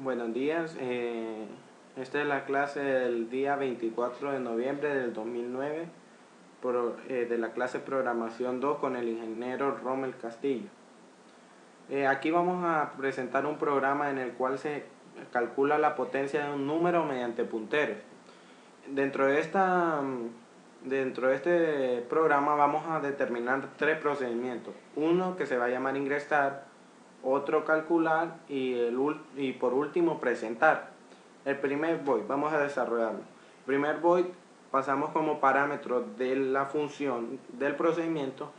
Buenos días, esta es la clase del día 24 de noviembre del 2009 de la clase Programación 2 con el ingeniero Rommel Castillo. Aquí vamos a presentar un programa en el cual se calcula la potencia de un número mediante punteros. Dentro de este programa vamos a determinar tres procedimientos. Uno que se va a llamar ingresar, otro calcular y por último presentar. El primer void vamos a desarrollarlo. El primer void pasamos como parámetro de la función del procedimiento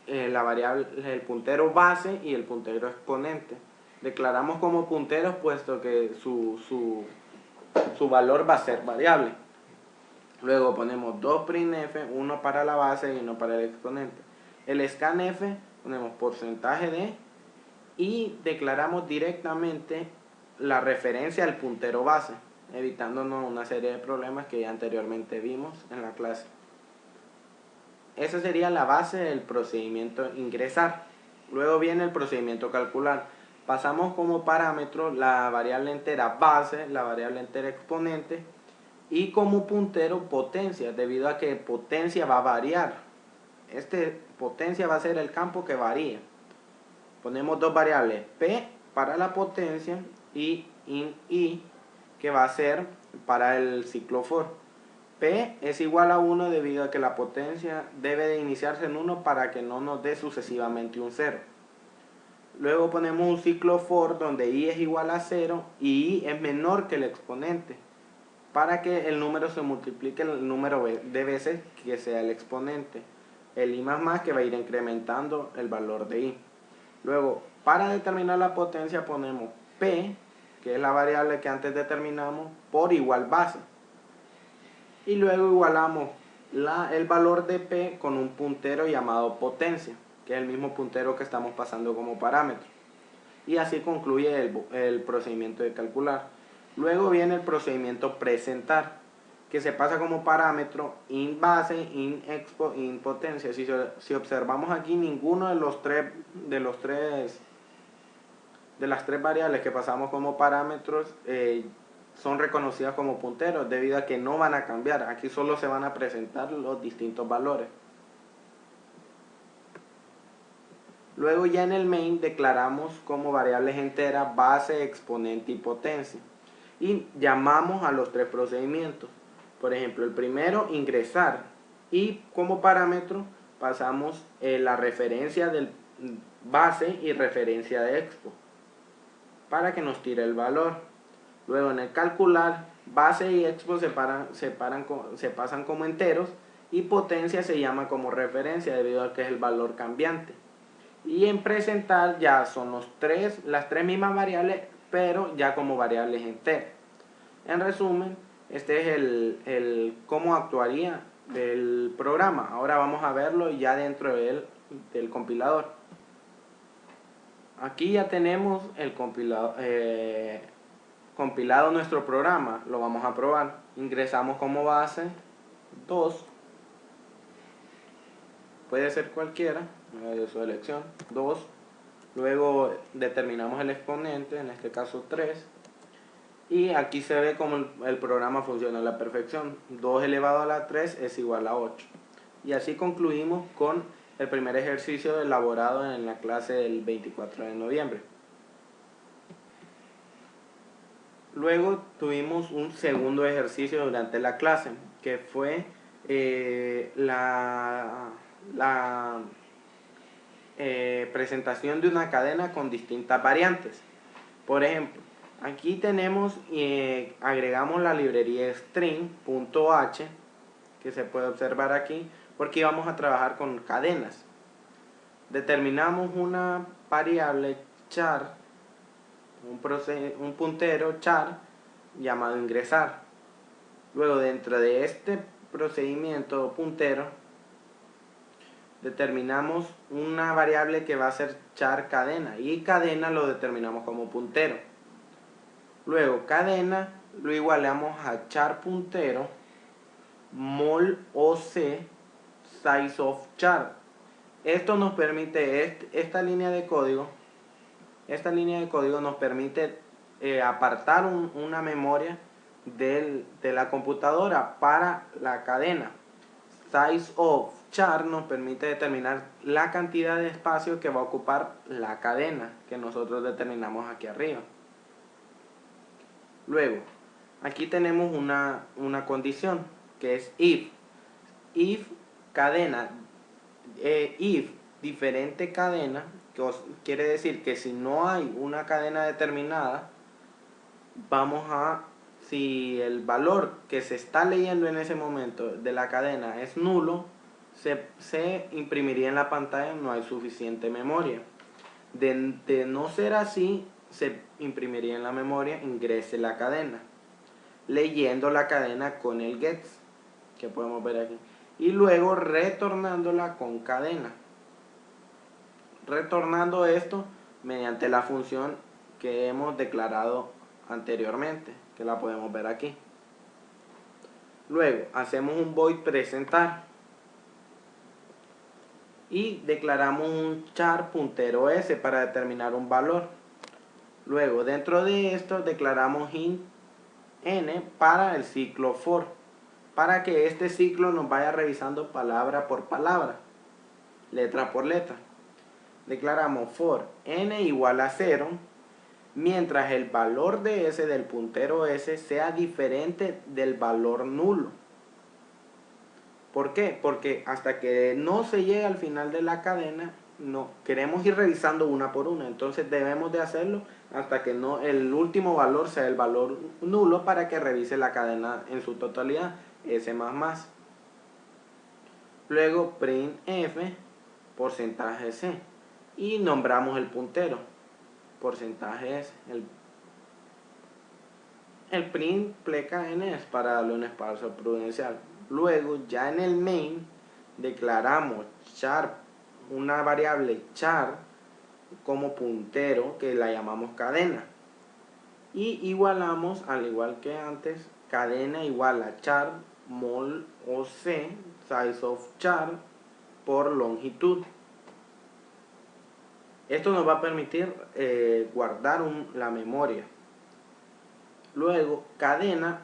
la variable, el puntero base y el puntero exponente. Declaramos como punteros puesto que su valor va a ser variable. Luego ponemos dos printf, uno para la base y uno para el exponente. El scanf ponemos porcentaje de y declaramos directamente la referencia al puntero base, evitándonos una serie de problemas que ya anteriormente vimos en la clase. Esa sería la base del procedimiento ingresar. Luego viene el procedimiento calcular. Pasamos como parámetro la variable entera base, la variable entera exponente y como puntero potencia, debido a que potencia va a variar. Potencia va a ser el campo que varía. Ponemos dos variables, P para la potencia y I que va a ser para el ciclo for. P es igual a 1 debido a que la potencia debe de iniciarse en 1 para que no nos dé sucesivamente un 0. Luego ponemos un ciclo for donde I es igual a 0 y I es menor que el exponente para que el número se multiplique el número de veces que sea el exponente. El I más que va a ir incrementando el valor de I. Luego, para determinar la potencia ponemos P, que es la variable que antes determinamos, por igual base. Y luego igualamos el valor de P con un puntero llamado potencia, que es el mismo puntero que estamos pasando como parámetro. Y así concluye el procedimiento de calcular. Luego viene el procedimiento presentar, que se pasa como parámetro in base, in expo, in potencia. Si observamos aquí, ninguno de las tres variables que pasamos como parámetros son reconocidas como punteros, debido a que no van a cambiar. Aquí solo se van a presentar los distintos valores. Luego ya en el main declaramos como variables enteras base, exponente y potencia. Y llamamos a los tres procedimientos. Por ejemplo, el primero, ingresar. Y como parámetro pasamos la referencia del base y referencia de expo para que nos tire el valor. Luego en el calcular, base y expo se pasan como enteros y potencia se llama como referencia debido a que es el valor cambiante. Y en presentar ya son las tres mismas variables, pero ya como variables enteras. En resumen, este es el cómo actuaría del programa. Ahora vamos a verlo ya dentro del compilador. Aquí ya tenemos el compilado nuestro programa. Lo vamos a probar. Ingresamos como base 2. Puede ser cualquiera de su elección, 2. Luego determinamos el exponente, en este caso 3. Y aquí se ve cómo el programa funciona a la perfección. 2 elevado a la 3 es igual a 8. Y así concluimos con el primer ejercicio elaborado en la clase del 24 de noviembre. Luego tuvimos un segundo ejercicio durante la clase, que fue la presentación de una cadena con distintas variantes. Por ejemplo, aquí tenemos agregamos la librería string.h que se puede observar aquí porque vamos a trabajar con cadenas. Determinamos una variable char, un puntero char llamado ingresar. Luego dentro de este procedimiento puntero determinamos una variable que va a ser char cadena y cadena lo determinamos como puntero. Luego cadena lo igualamos a char puntero mol oc size of char. Esto nos permite, esta línea de código nos permite apartar una memoria de la computadora para la cadena. Size of char nos permite determinar la cantidad de espacio que va a ocupar la cadena que nosotros determinamos aquí arriba. Luego, aquí tenemos una condición que es if. If cadena, if diferente cadena, que quiere decir que si no hay una cadena determinada, si el valor que se está leyendo en ese momento de la cadena es nulo, se imprimiría en la pantalla, no hay suficiente memoria. De no ser así, se imprimiría en la memoria, ingrese la cadena, leyendo la cadena con el gets, que podemos ver aquí, y luego retornándola con cadena. Retornando esto mediante la función que hemos declarado anteriormente, que la podemos ver aquí. Luego hacemos un void presentar y declaramos un char puntero s para determinar un valor. Luego dentro de esto declaramos int n para el ciclo for, para que este ciclo nos vaya revisando palabra por palabra, letra por letra. Declaramos for n igual a 0 mientras el valor de s del puntero s sea diferente del valor nulo. ¿Por qué? Porque hasta que no se llegue al final de la cadena, no queremos ir revisando una por una. Entonces debemos de hacerlo hasta que no el último valor sea el valor nulo para que revise la cadena en su totalidad, s más. Luego printf porcentaje c y nombramos el puntero porcentaje s. El print pleca n es para darle un espacio prudencial. Luego ya en el main declaramos char, una variable char como puntero que la llamamos cadena, y igualamos, al igual que antes, cadena igual a char mol o c size of char por longitud. Esto nos va a permitir guardar la memoria. Luego cadena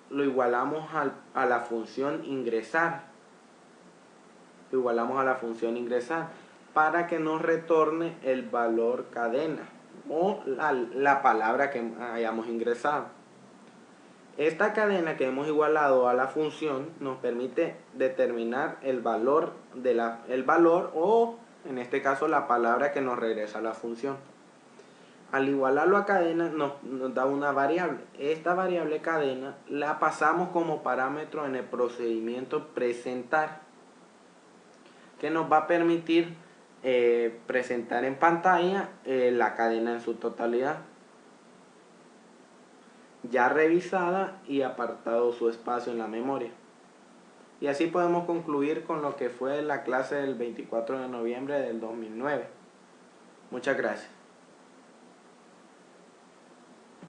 lo igualamos a la función ingresar. Lo igualamos a la función ingresar para que nos retorne el valor cadena o la palabra que hayamos ingresado. Esta cadena que hemos igualado a la función nos permite determinar el valor o en este caso la palabra que nos regresa a la función. Al igualarlo a cadena nos da una variable. Esta variable cadena la pasamos como parámetro en el procedimiento presentar, que nos va a permitir presentar en pantalla la cadena en su totalidad, ya revisada y apartado su espacio en la memoria. Y así podemos concluir con lo que fue la clase del 24 de noviembre del 2009. Muchas gracias.